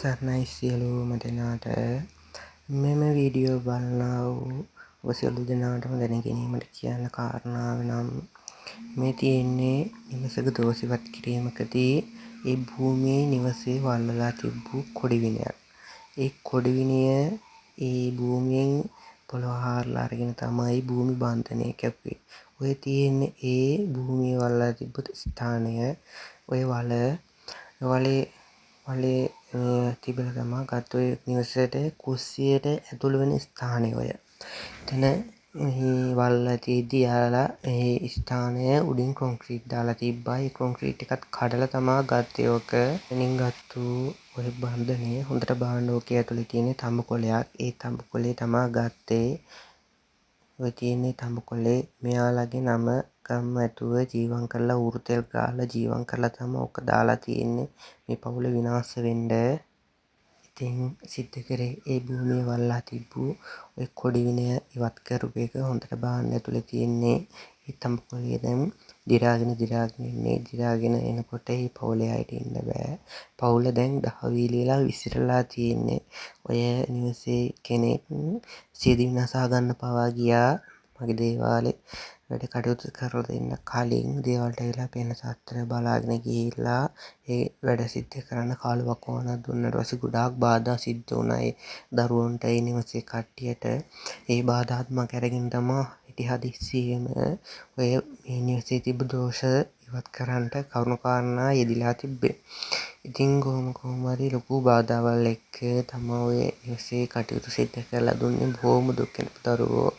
සර්ණයි සියලුම දෙනාට මෙම වීඩියෝ බලනා වූ ඔබ සියලු දෙනාටම දැන ගැනීමට කියන්න කාරණාව නම් මේ තියෙන්නේ නිවසක දෝෂිවත් කිරීමකදී ඒ භූමියේ නිවසේ වල්ලලා තිබ්බු කොඩිවිනයක්. ඒ කොඩිවිනය ඒ භූමියෙන් පොළොව හාරලා අරගෙන තමයි භූමි බන්ධනය කැපුවේ. ඔය තියෙන්නේ ඒ භූමිය වල්ලලා තිබ්බ ස්ථානය. ඔය වලේ තිබෙන තමා ගත්ත ඔය නිවසට කුස්සියට ඇතුළු වෙන ස්ථානය ඔය. එතන වල්ලා තියද්දී යාලා ඒ ස්ථානය උඩින් කොන්ක්‍රීට් දාලා තිබ්බා. ඒ කොන්ක්‍රීට් එකත් කඩලා තමා ගත්තේ ඕක. එනින් ගත්තු ඔය බන්ධනය හොඳට බලන්න ඕකේ ඇතුලේ තියෙන තඹ කොළයක්. ඒ තඹ කොළේ තමා ගත්තේ. ඔය තියෙන්නේ තඹ කොළේ මෙයාලගේ නම ගම් ඇතුව ජීවම් කරලා ඌරු තෙල් ගාලා ජීවම් කරලා තමයි ඕක දාලා තියෙන්නේ මේ පවුල විනාශ වෙන්න. ඉතින් සිද්ධ කරේ ඒ භූමිය වල්ලා තිබ්බු ඔය කොඩිවිනය ඉවත් කරපු එක හොඳට බලන්න ඇතුලේ තියෙන්නේ. ඒ තඹ කොළේ දැන් දිරාගෙන එනකොට ඒ පවුලේ අයට ඉන්න බෑ. පවුල දැන් දහවීලිලා විසිරලා තියෙන්නේ. ඔය නිවසේ කෙනෙක් සියදිවි නසා ගන්න පවා ගියා. මගේ දේවාලේ වැඩ කටයුතු කරලා දෙන්න කලින් දේවල්ට ඇවිල්ලා පේන සාත්‍රය බලාගෙන ගිහිල්ලා ඒ වැඩ සිද්ධ කරන්න කාලුවක් වුණා. දුන්නට පස්සේ ගොඩාක් බාධා සිද්ධ වුණා ඒ දරුවන්ට ඒ නිවසේ කට්ටියට. ඒ බාධාත් මම අරගෙන තමයි හිටි හදිස්සියෙම ඔය මේ නිවසේ තිබ්බ දෝෂ ඉවත් කරන්නට කරුණාකාරණා යෙදිලා තිබ්බේ. ඉතින් කොහොම හරි ලොකු බාධාවල් එක්ක තමයි ඔය නිවසේ කටයුතු සිද්ධ කරලා දුන්නේ. බොහොම දුක් වෙන දරුවෝ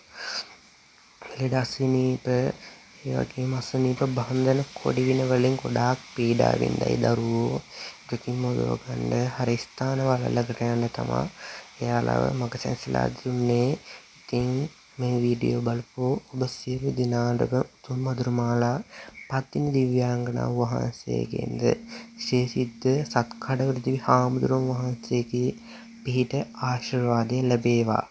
ලෙඩ අසනීප ඒ වගේම අසනීප බන්ධන කොඩිවින වලින් ගොඩාක් පීඩා වින්දයි දරුවෝ. දුකින් මුදව ගන්න හරි ස්ථාන වලකට යන්න තමයි එයාලව මග සැන්සලා දුන්නේ. ඉතින් මේ වීඩියෝ බලපු ඔබ සියලු දෙනාටම උතුම් මధుරමාලා පත්තිනි දිව්‍යාංගනාව වහන්සේගෙන්ද ශේසිද්ධ සත්කඩවල දිවි හාමුදුරුවෝ වහන්සේගේ පිහිට ආශිර්වාදය ලැබේවා.